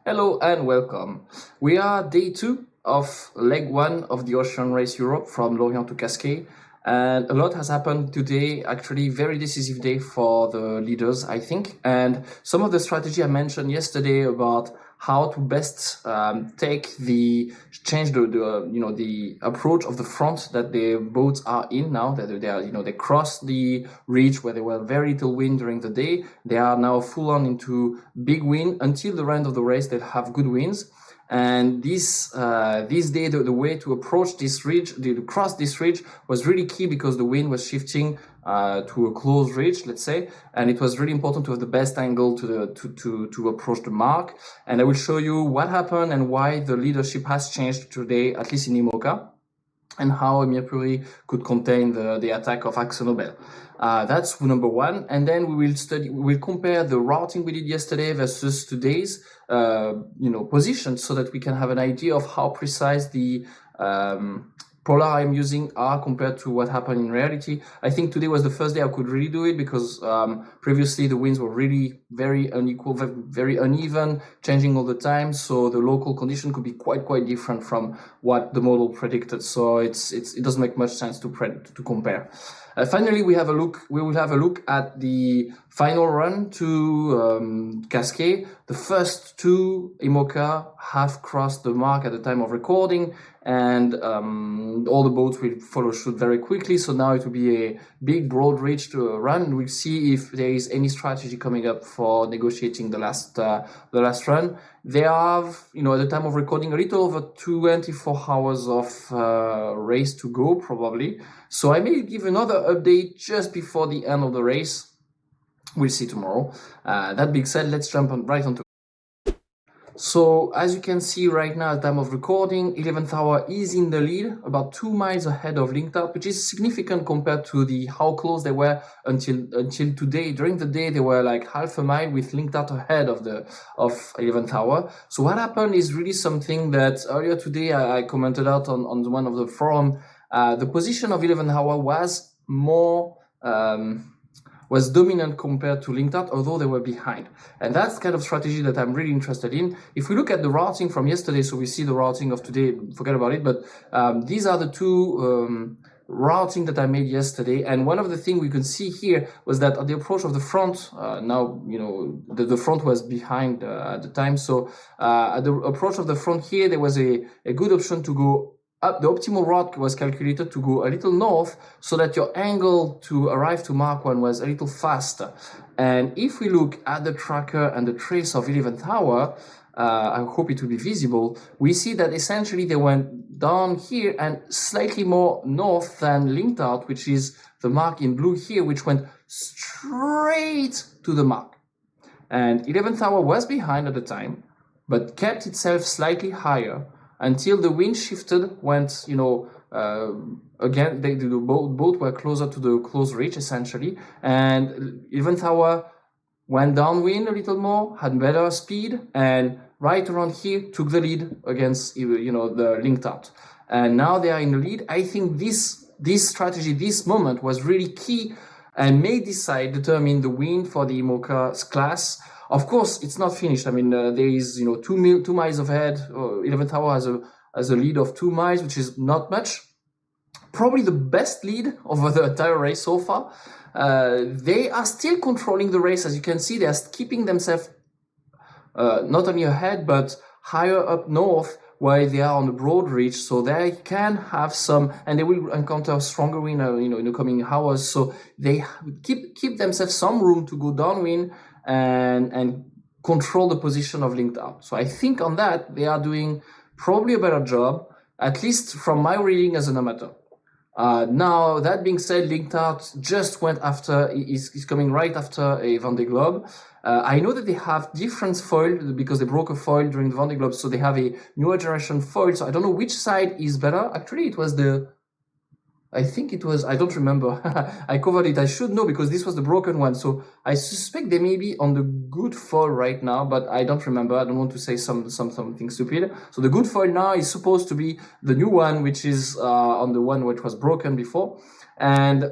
Hello and welcome. We are day 2 of leg 1 of the Ocean Race Europe from Lorient to Cascais. And a lot has happened today, actually very decisive day for the leaders, I think. And some of the strategy I mentioned yesterday about how to best change the approach of the front that the boats are in now, that they crossed the reach where there were very little wind during the day. They are now full on into big wind until the end of the race. They'll have good winds. And this day, the way to approach this ridge, to cross this ridge, was really key because the wind was shifting to a close ridge, let's say, and it was really important to have the best angle to approach the mark. And I will show you what happened and why the leadership has changed today, at least in IMOCA, and how Mirpuri could contain the attack of AkzoNobel. That's number one. And then we will compare the routing we did yesterday versus today's, positions, so that we can have an idea of how precise the polar I'm using are compared to what happened in reality. I think today was the first day I could really do it because previously the winds were really very unequal, very uneven, changing all the time. So the local condition could be quite different from what the model predicted. So it doesn't make much sense to compare. Finally, we will have a look at the final run to Cascais. The first two IMOCA have crossed the mark at the time of recording, and all the boats will follow suit very quickly. So now it will be a big broad ridge to run. We'll see if there is any strategy coming up for negotiating the last run. They have, at the time of recording, a little over 24 hours of race to go, probably. So I may give another update just before the end of the race. We'll see tomorrow. That being said, let's jump right onto. So as you can see right now at time of recording, 11th hour is in the lead, about 2 miles ahead of LinkedOut, which is significant compared to how close they were until today. During the day, they were like half a mile with LinkedOut ahead of 11th hour. So what happened is really something that earlier today I commented out on one of the forum. The position of 11th hour was more was dominant compared to LinkedOut, although they were behind. And that's kind of strategy that I'm really interested in. If we look at the routing from yesterday, so we see the routing of today, forget about it, but these are the two routing that I made yesterday. And one of the things we can see here was that at the approach of the front, now, the front was behind at the time. So at the approach of the front here, there was a good option to go up. The optimal route was calculated to go a little north so that your angle to arrive to Mark 1 was a little faster. And if we look at the tracker and the trace of 11th hour, I hope it will be visible, we see that essentially they went down here and slightly more north than LinkedOut, which is the mark in blue here, which went straight to the mark. And 11th hour was behind at the time, but kept itself slightly higher until the wind shifted, went, again, the boat were closer to the close reach, essentially. And 11th hour went downwind a little more, had better speed, and right around here took the lead against, the LinkedOut. And now they are in the lead. I think this strategy, this moment was really key and may determine the win for the IMOCA class. Of course, it's not finished. I mean, there is, 2 miles ahead. 11th hour has a lead of 2 miles, which is not much. Probably the best lead over the entire race so far. They are still controlling the race. As you can see, they are keeping themselves not only ahead, but higher up north, while they are on the broad reach, so they can have some, and they will encounter stronger wind, in the coming hours. So they keep themselves some room to go downwind and control the position of LinkedOut. So I think on that they are doing probably a better job, at least from my reading as an amateur. Now, that being said, LinkedOut just went after, is coming right after a Vendée Globe. I know that they have different foil because they broke a foil during the Vendée Globe, so they have a newer generation foil. So I don't know which side is better. Actually, it was I don't remember. I covered it. I should know because this was the broken one. So I suspect they may be on the good foil right now, but I don't remember. I don't want to say something stupid. So the good foil now is supposed to be the new one, which is on the one which was broken before. And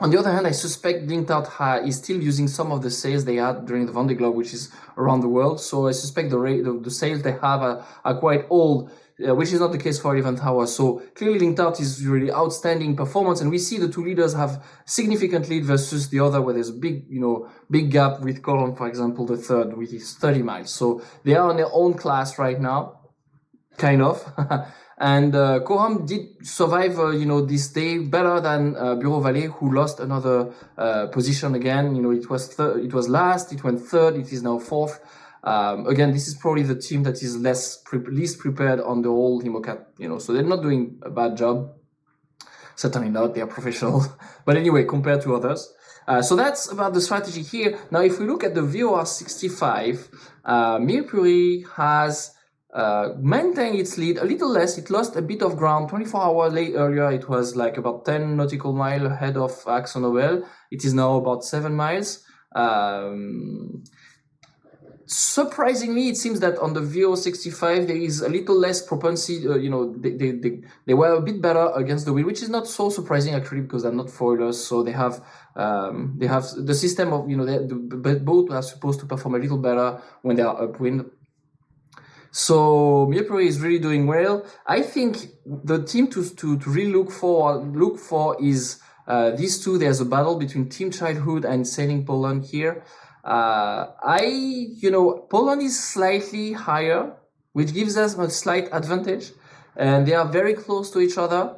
On the other hand, I suspect LinkedOut is still using some of the sales they had during the Vendée Globe, which is around the world. So I suspect the sales they have are quite old, which is not the case for Event Tower. So clearly LinkedOut is really outstanding performance, and we see the two leaders have significant lead versus the other, where there's a big gap with Colon, for example, the third with his 30 miles. So they are in their own class right now, kind of. And Coram did survive, this day better than Bureau Vallée, who lost another position again. It was last, it went third, it is now fourth. Again, this is probably the team that is least prepared on the whole IMOCA, so they're not doing a bad job. Certainly not, they are professional. But anyway, compared to others. So that's about the strategy here. Now, if we look at the VOR 65, Mirpuri has maintained its lead a little less. It lost a bit of ground. 24 hours earlier, it was like about 10 nautical miles ahead of AkzoNobel. It is now about 7 miles. Surprisingly, it seems that on the VO65 there is a little less propensity. They were a bit better against the wind, which is not so surprising actually, because they're not foilers, so they have the system of the boat are supposed to perform a little better when they are upwind. So Mirpuri is really doing well. I think the team to really look for is these two. There's a battle between Team Childhood and Sailing Poland here. Poland is slightly higher, which gives us a slight advantage, and they are very close to each other.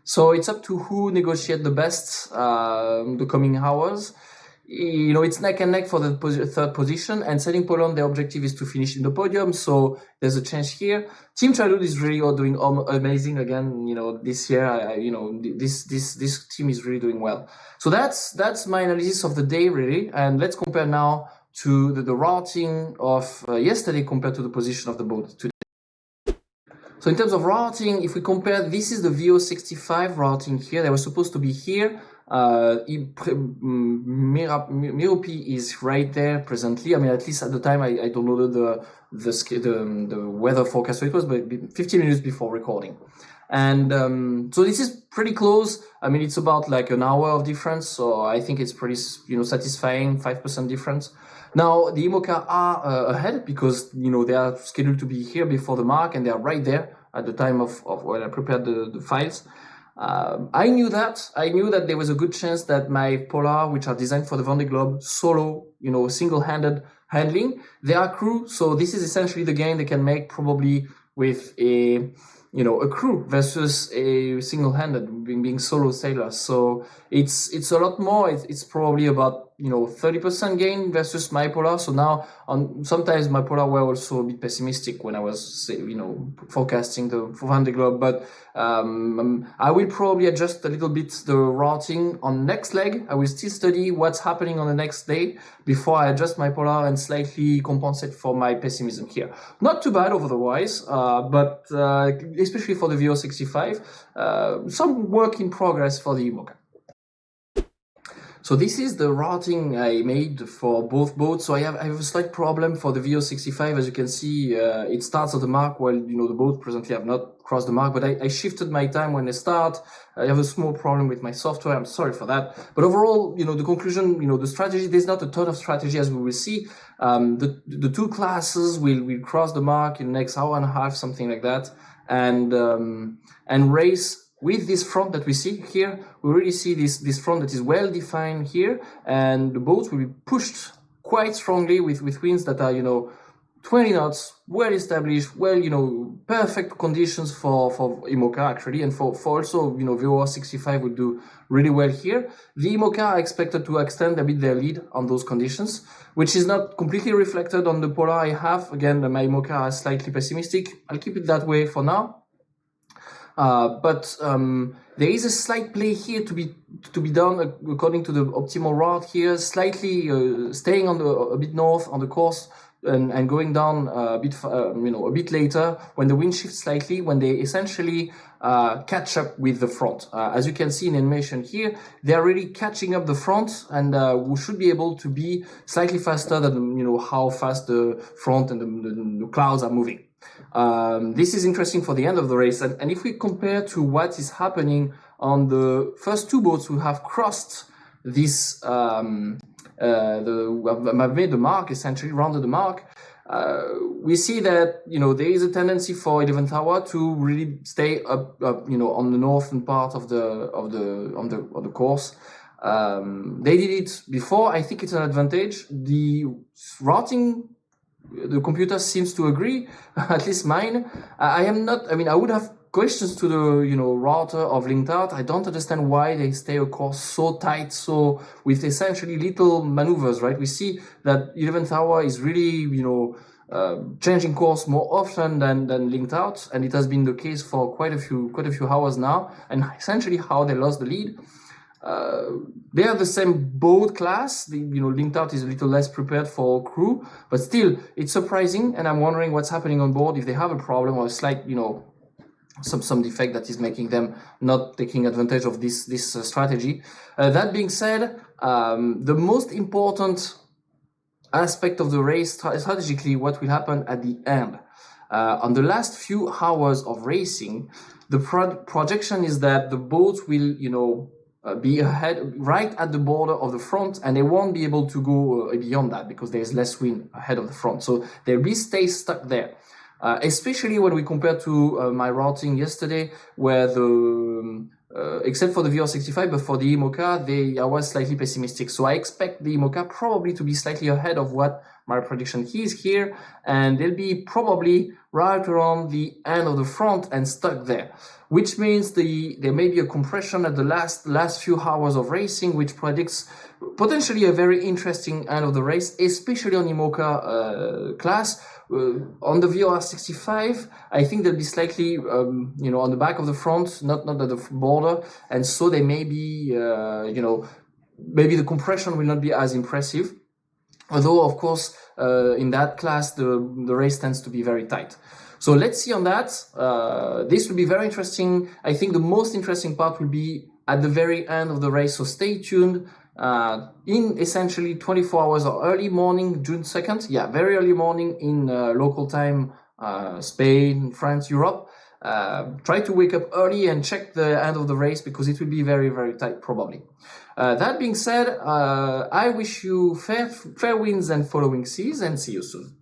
So it's up to who negotiate the best the coming hours. It's neck and neck for the third position, and Sailing Poland, their objective is to finish in the podium, so there's a chance here. Team Childhood is really doing amazing again. This year, this team is really doing well. So that's my analysis of the day, really, and let's compare now to the routing of yesterday compared to the position of the boat today. So in terms of routing, if we compare, this is the VO65 routing here. They were supposed to be here. Mirpuri is right there presently. I mean, at least at the time I downloaded the weather forecast, so it was 15 minutes before recording. And so this is pretty close. I mean, it's about like an hour of difference, so I think it's pretty satisfying, 5% difference. Now the IMOCA are ahead because they are scheduled to be here before the mark, and they are right there at the time of when I prepared the files. I knew that there was a good chance that my Polar, which are designed for the Vendée Globe, solo, single-handed handling, they are crew. So this is essentially the gain they can make probably with a crew versus a single-handed being solo sailor. So it's a lot more. It's probably about 30% gain versus my Polar. So now sometimes my Polar were also a bit pessimistic when I was forecasting the Vendée Globe, but I will probably adjust a little bit the routing on next leg. I will still study what's happening on the next day before I adjust my Polar and slightly compensate for my pessimism here. Not too bad otherwise, but especially for the VO65, some work in progress for the IMOCA. So this is the routing I made for both boats. So I have a slight problem for the VO65. As you can see, it starts at the mark while the boat presently have not crossed the mark, but I shifted my time when they start. I have a small problem with my software. I'm sorry for that. But overall, the conclusion, the strategy, there's not a ton of strategy, as we will see. The two classes will cross the mark in the next hour and a half, something like that, and race with this front that we see here. We really see this front that is well defined here, and the boats will be pushed quite strongly with winds that are 20 knots, well established, perfect conditions for IMOCA actually, and for also VOR 65 would do really well here. The IMOCA are expected to extend a bit their lead on those conditions, which is not completely reflected on the Polar I have. Again, my IMOCA are slightly pessimistic. I'll keep it that way for now. But there is a slight play here to be done according to the optimal route here, slightly staying on a bit north on the course and going down a bit later when the wind shifts slightly, when they essentially catch up with the front. As you can see in animation here, they are really catching up the front, and we should be able to be slightly faster than how fast the front and the clouds are moving. This is interesting for the end of the race, and if we compare to what is happening on the first two boats who have crossed this have made the mark, essentially rounded the mark. We see that there is a tendency for 11th hour to really stay up on the northern part of the course. They did it before. I think it's an advantage. The routing, the computer seems to agree, at least mine. I would have questions to the router of LinkedOut. I don't understand why they stay a course so tight, so with essentially little maneuvers, right? We see that 11th hour is really changing course more often than LinkedOut, and it has been the case for quite a few hours now. And essentially how they lost the lead. They are the same boat class. LinkedOut is a little less prepared for crew, but still it's surprising, and I'm wondering what's happening on board, if they have a problem or a slight some defect that is making them not taking advantage of this strategy. That being said, the most important aspect of the race strategically, what will happen at the end. On the last few hours of racing, the projection is that the boats will be ahead right at the border of the front, and they won't be able to go beyond that because there's less wind ahead of the front, so they will stay stuck there. Especially when we compare to my routing yesterday, where except for the VR65, but for the IMOCA, I was slightly pessimistic. So I expect the IMOCA probably to be slightly ahead of what my prediction is here, and they'll be probably right around the end of the front and stuck there, which means there may be a compression at the last few hours of racing, which predicts potentially a very interesting end of the race, especially on IMOCA class. On the VR65, I think they'll be slightly, on the back of the front, not at the border, and so they may be, maybe the compression will not be as impressive. Although, of course, in that class, the race tends to be very tight. So let's see on that. This will be very interesting. I think the most interesting part will be at the very end of the race, so stay tuned. In essentially 24 hours or early morning, June 2nd, very early morning in local time, Spain, France, Europe. Try to wake up early and check the end of the race, because it will be very, very tight probably. That being said, I wish you fair winds and following seas, and see you soon.